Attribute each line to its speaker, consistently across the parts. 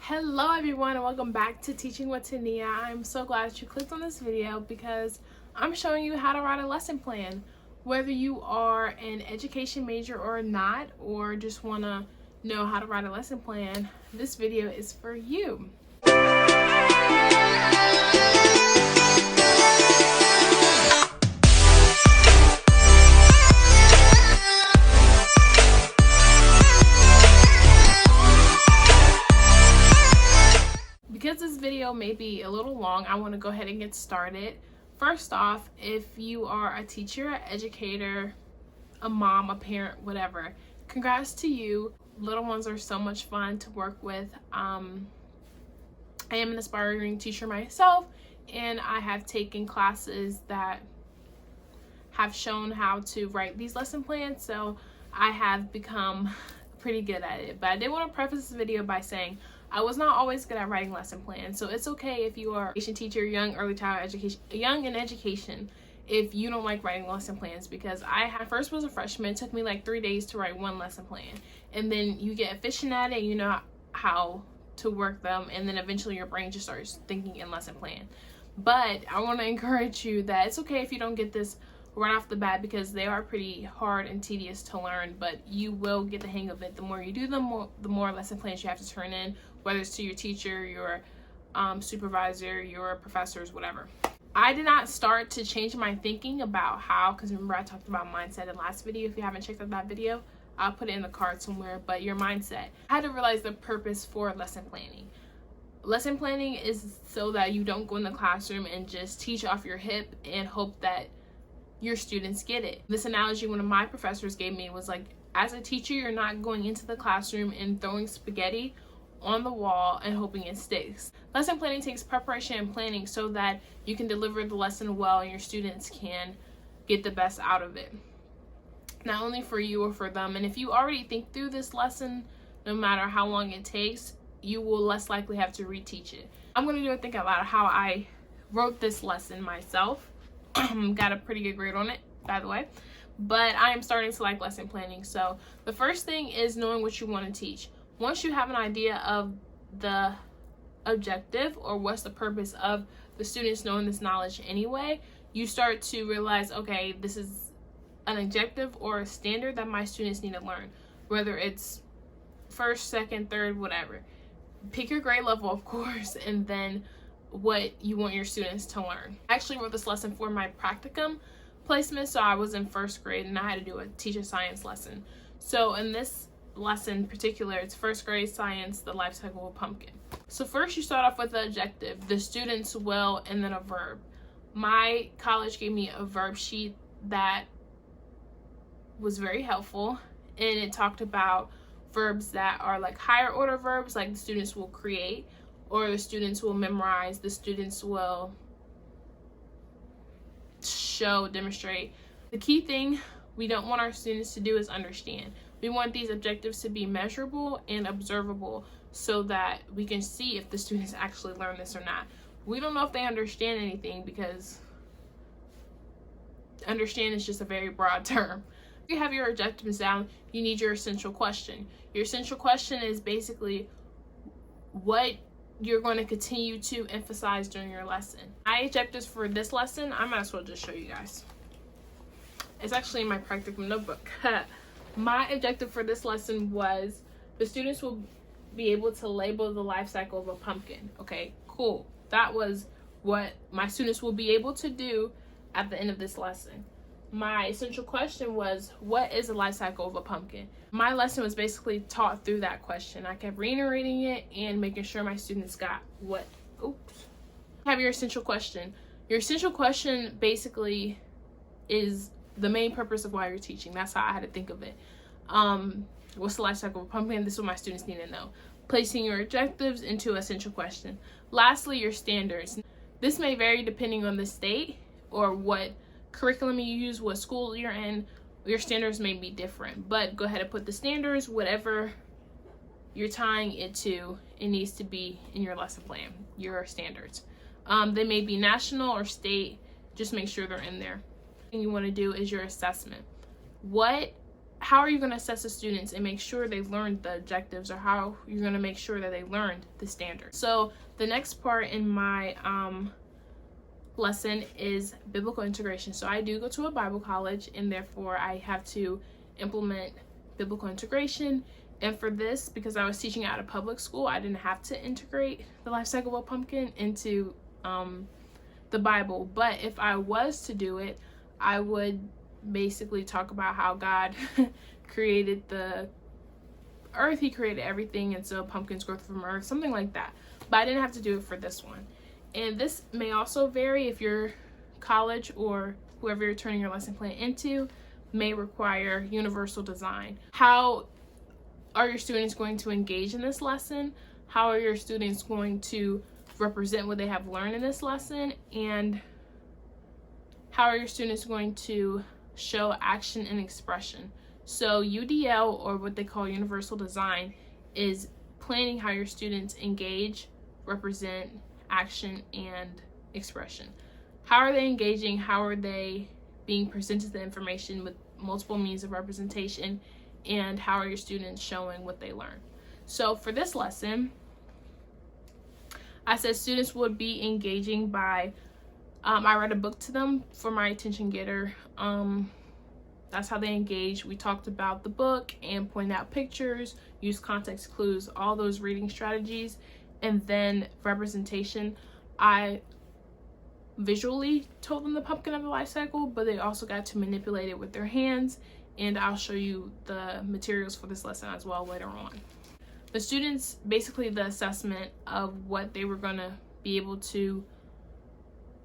Speaker 1: Hello everyone and welcome back to Teaching with Tenia. I'm so glad that you clicked on this video because I'm showing you how to write a lesson plan. Whether you are an education major or not, or just want to know how to write a lesson plan, this video is for you. Because this video may be a little long, I want to go ahead and get started. First off, if you are a teacher, an educator, a mom, a parent, whatever, congrats to you. Little ones are so much fun to work with. I am an aspiring teacher myself, and I have taken classes that have shown how to write these lesson plans, so I have become pretty good at it. But I did want to preface this video by saying I was not always good at writing lesson plans, so it's okay if you are a teacher, young in education, if you don't like writing lesson plans, because first was a freshman. It took me like 3 days to write one lesson plan, and then you get efficient at it, you know how to work them, and then eventually your brain just starts thinking in lesson plan. But I want to encourage you that it's okay if you don't get this right off the bat, because they are pretty hard and tedious to learn, but you will get the hang of it. The more you do them, the more lesson plans you have to turn in, whether it's to your teacher, your supervisor, your professors, whatever. I did not start to change my thinking about how, because remember I talked about mindset in the last video. If you haven't checked out that video, I'll put it in the card somewhere. But your mindset, I had to realize the purpose for lesson planning. Lesson planning is so that you don't go in the classroom and just teach off your hip and hope that your students get it. This analogy one of my professors gave me was like, as a teacher, you're not going into the classroom and throwing spaghetti on the wall and hoping it sticks. Lesson planning takes preparation and planning so that you can deliver the lesson well and your students can get the best out of it, not only for you or for them. And if you already think through this lesson, no matter how long it takes, you will less likely have to reteach it. I'm going to do a think out loud how I wrote this lesson myself. Got a pretty good grade on it, by the way, but I am starting to like lesson planning. So the first thing is knowing what you want to teach. Once you have an idea of the objective, or what's the purpose of the students knowing this knowledge anyway, you start to realize, okay, this is an objective or a standard that my students need to learn, whether it's first, second, third, whatever. Pick your grade level, of course, and then what you want your students to learn. I actually wrote this lesson for my practicum placement, so I was in first grade and I had to do a teacher science lesson. So in this lesson in particular, it's first grade science, the life cycle of a pumpkin. So first you start off with the objective, the students will, and then a verb. My college gave me a verb sheet that was very helpful, and it talked about verbs that are like higher order verbs, like the students will create, or the students will memorize, the students will show, demonstrate. The key thing we don't want our students to do is understand. We want these objectives to be measurable and observable so that we can see if the students actually learn this or not. We don't know if they understand anything, because understand is just a very broad term. If you have your objectives down, you need your essential question. Your essential question is basically what you're going to continue to emphasize during your lesson. My objectives for this lesson, I might as well just show you guys. It's actually in my practicum notebook. My objective for this lesson was the students will be able to label the life cycle of a pumpkin. Okay, cool. That was what my students will be able to do at the end of this lesson. My essential question was, what is the life cycle of a pumpkin? My lesson was basically taught through that question. I kept reiterating it and making sure my students got what, have your essential question. Your essential question basically is the main purpose of why you're teaching. That's how I had to think of it. What's the life cycle of a pumpkin? This is what my students need to know. Placing your objectives into essential question. Lastly, your standards. This may vary depending on the state or what curriculum you use, what school you're in. Your standards may be different, but go ahead and put the standards, whatever you're tying it to, it needs to be in your lesson plan, your standards. They may be national or state, just make sure they're in there. The thing you want to do is your assessment. What how are you going to assess the students and make sure they've learned the objectives, or how you're going to make sure that they learned the standards? So the next part in my lesson is biblical integration. So I do go to a Bible college, and therefore I have to implement biblical integration. And for this, because I was teaching at a public school, I didn't have to integrate the life cycle of a pumpkin into the Bible. But if I was to do it, I would basically talk about how God created the earth. He created everything, and so pumpkins grow from earth, something like that. But I didn't have to do it for this one. And this may also vary if your college or whoever you're turning your lesson plan into may require universal design. How are your students going to engage in this lesson? How are your students going to represent what they have learned in this lesson? And how are your students going to show action and expression? So UDL, or what they call universal design, is planning how your students engage, represent, action, and expression. How are they engaging? How are they being presented the information with multiple means of representation? And how are your students showing what they learn? So for this lesson, I said students would be engaging by, I read a book to them for my attention getter. That's how they engage. We talked about the book and pointed out pictures, use context clues, all those reading strategies. And then representation, I visually told them the pumpkin of the life cycle, but they also got to manipulate it with their hands. And I'll show you the materials for this lesson as well later on. The students, basically the assessment of what they were going to be able to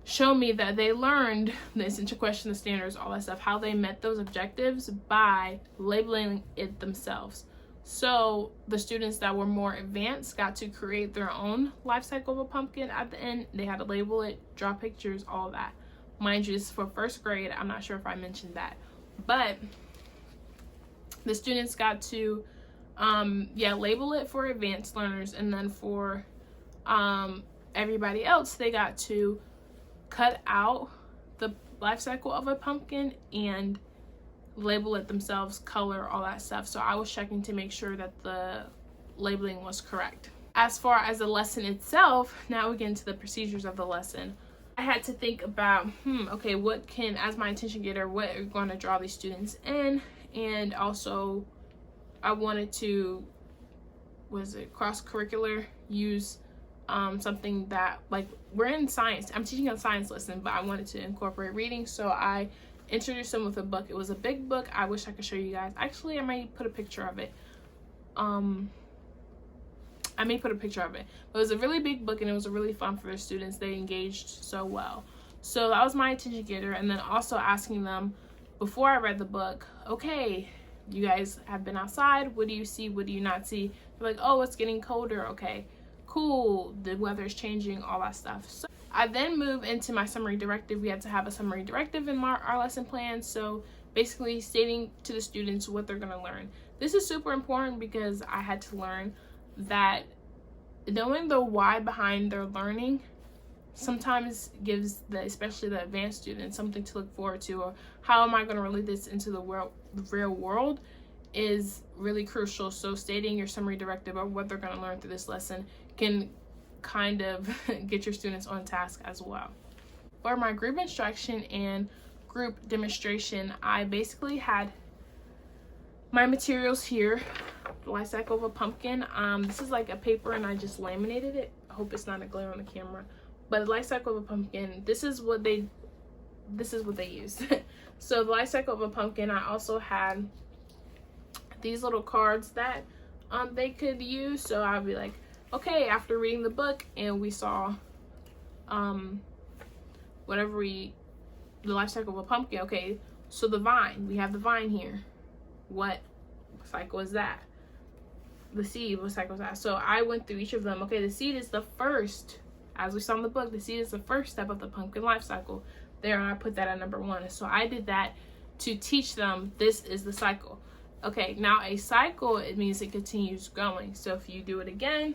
Speaker 1: show me that they learned the essential question, the standards, all that stuff, how they met those objectives by labeling it themselves. So the students that were more advanced got to create their own life cycle of a pumpkin at the end. They had to label it, draw pictures, all that. Mind you, this is for first grade. I'm not sure if I mentioned that. But the students got to label it for advanced learners, and then for everybody else, they got to cut out the life cycle of a pumpkin and label it themselves, color, all that stuff. So I was checking to make sure that the labeling was correct. As far as the lesson itself, now we get into the procedures of the lesson. I had to think about, okay, what can, as my attention getter, what are going to draw these students in? And also I wanted to, cross-curricular, use something that, like, we're in science. I'm teaching a science lesson, but I wanted to incorporate reading, so I introduced them with a book. It was a big book. I wish I could show you guys. Actually, I might put a picture of it. But it was a really big book, and it was really fun for the students. They engaged so well. So that was my attention getter. And then also asking them, before I read the book, okay, you guys have been outside. What do you see? What do you not see? They're like, oh, it's getting colder. Okay, cool. The weather is changing, all that stuff. So I then move into my summary directive. We had to have a summary directive in our lesson plan. So basically stating to the students what they're going to learn. This is super important because I had to learn that knowing the why behind their learning sometimes gives especially the advanced students, something to look forward to, or how am I going to relate this into the real world is really crucial. So stating your summary directive or what they're going to learn through this lesson can kind of get your students on task as well. For my group instruction and group demonstration, I basically had my materials here. The life cycle of a pumpkin. This is like a paper, and I just laminated it. I hope it's not a glare on the camera. But the life cycle of a pumpkin, this is what they use. So the life cycle of a pumpkin, I also had these little cards that they could use. So I'd be like, okay, after reading the book and we saw the life cycle of a pumpkin, okay, so the vine, we have the vine here. What cycle is that? The seed, what cycle is that? So I went through each of them. Okay, the seed is the first, as we saw in the book, the seed is the first step of the pumpkin life cycle. There, and I put that at number 1. So I did that to teach them this is the cycle. Okay, now a cycle, it means it continues growing. So if you do it again,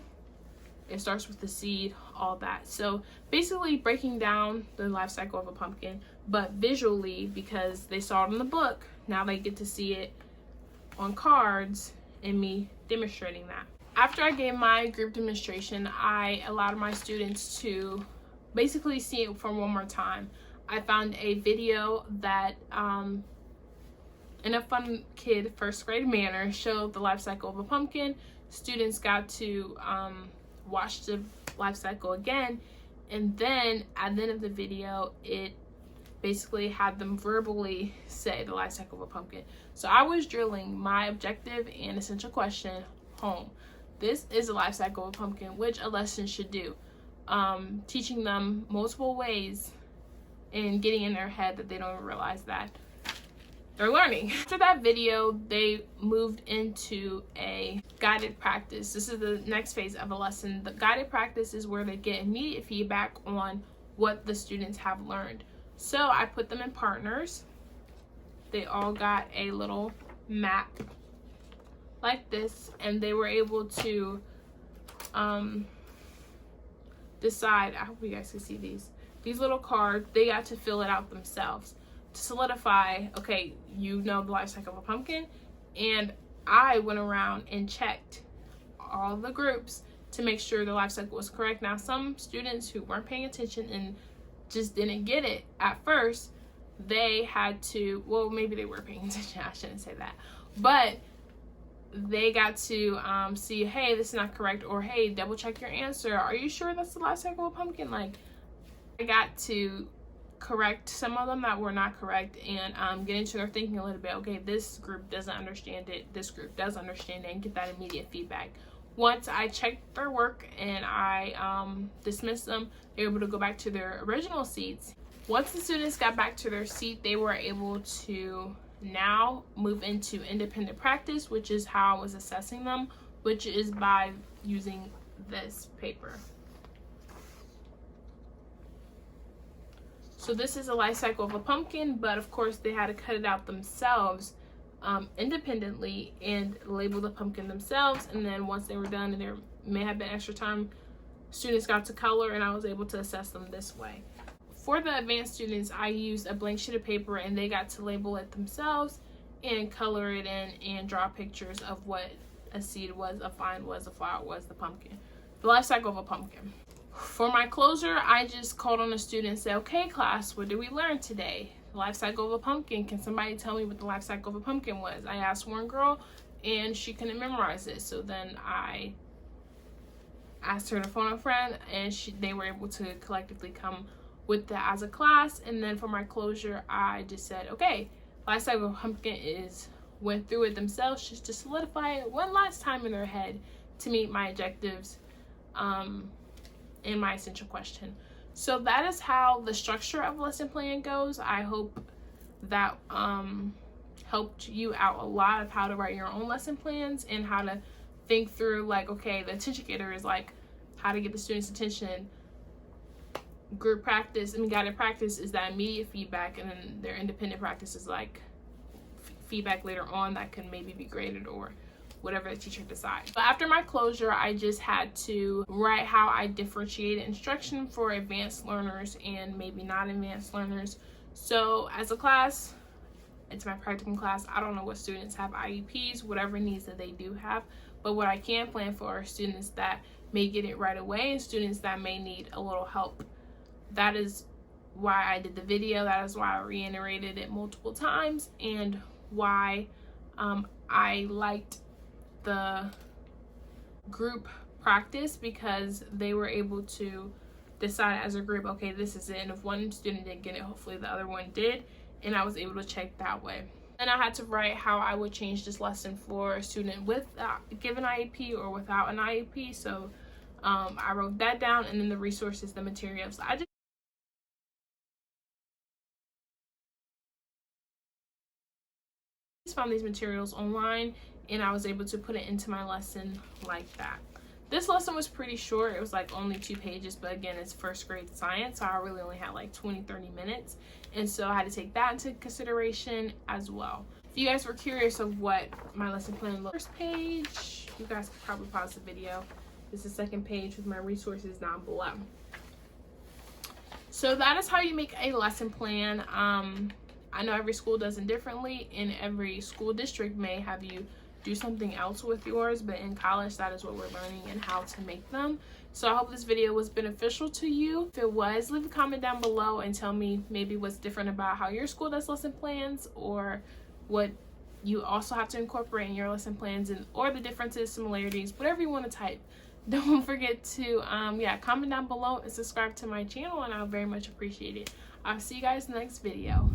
Speaker 1: it starts with the seed, all that. So basically breaking down the life cycle of a pumpkin, but visually, because they saw it in the book, now they get to see it on cards and me demonstrating that. After I gave my group demonstration, I allowed my students to basically see it for one more time. I found a video that, in a fun kid first grade manner, showed the life cycle of a pumpkin. Students got to watch the life cycle again, and then at the end of the video, it basically had them verbally say the life cycle of a pumpkin. So I was drilling my objective and essential question home. This is the life cycle of a pumpkin, which a lesson should do. Teaching them multiple ways and getting in their head that they don't even realize that they're learning. After that video, they moved into a guided practice. This is the next phase of a lesson. The guided practice is where they get immediate feedback on what the students have learned. So I put them in partners. They all got a little map like this, and they were able to decide. I hope you guys can see these little cards. They got to fill it out themselves to solidify, okay, you know the life cycle of a pumpkin. And I went around and checked all the groups to make sure the life cycle was correct. Now, some students who weren't paying attention and just didn't get it at first, they had to, well, maybe they were paying attention, I shouldn't say that, but they got to see, hey, this is not correct, or hey, double check your answer. Are you sure that's the life cycle of a pumpkin? Like, I got to correct some of them that were not correct, and get into their thinking a little bit. Okay, this group doesn't understand it, this group does understand it, and get that immediate feedback. Once I checked their work and I dismissed them, they were able to go back to their original seats. Once the students got back to their seat, they were able to now move into independent practice, which is how I was assessing them, which is by using this paper. So this is a life cycle of a pumpkin, but of course they had to cut it out themselves independently and label the pumpkin themselves. And then once they were done, and there may have been extra time, students got to color, and I was able to assess them this way. For the advanced students, I used a blank sheet of paper, and they got to label it themselves and color it in and draw pictures of what a seed was, a vine was, a flower was, the pumpkin, the life cycle of a pumpkin. For my closure, I just called on the student and said, okay, class, what did we learn today? The life cycle of a pumpkin. Can somebody tell me what the life cycle of a pumpkin was? I asked one girl, and she couldn't memorize it. So then I asked her to phone a friend, and they were able to collectively come with that as a class. And then for my closure, I just said, okay, life cycle of a pumpkin went through it themselves just to solidify it one last time in their head to meet my objectives and my essential question. So that is how the structure of a lesson plan goes. I hope that helped you out a lot of how to write your own lesson plans and how to think through, like, okay, the attention getter is like how to get the students' attention. Group practice, guided practice is that immediate feedback, and then their independent practice is like feedback later on that can maybe be graded or whatever the teacher decides. But after my closure, I just had to write how I differentiated instruction for advanced learners and maybe not advanced learners. So as a class, it's my practicum class. I don't know what students have IEPs, whatever needs that they do have, but what I can plan for are students that may get it right away and students that may need a little help. That is why I did the video. That is why I reiterated it multiple times, and why I liked the group practice, because they were able to decide as a group, okay, this is it. And if one student didn't get it, hopefully the other one did, and I was able to check that way. And I had to write how I would change this lesson for a student with a given IEP or without an IEP. So I wrote that down, and then the resources, the materials. I just found these materials online, and I was able to put it into my lesson like that. This lesson was pretty short. It was like only 2 pages, but again, it's first grade science, so I really only had like 20-30 minutes, and so I had to take that into consideration as well. If you guys were curious of what my lesson plan looked, first page, you guys could probably pause the video. This is the second page with my resources down below. So that is how you make a lesson plan. I know every school does it differently, and every school district may have you do something else with yours, but in college, that is what we're learning and how to make them. So I hope this video was beneficial to you. If it was, leave a comment down below and tell me maybe what's different about how your school does lesson plans, or what you also have to incorporate in your lesson plans, and or the differences, similarities, whatever you want to type. Don't forget to comment down below and subscribe to my channel, and I'll very much appreciate it. I'll see you guys in the next video.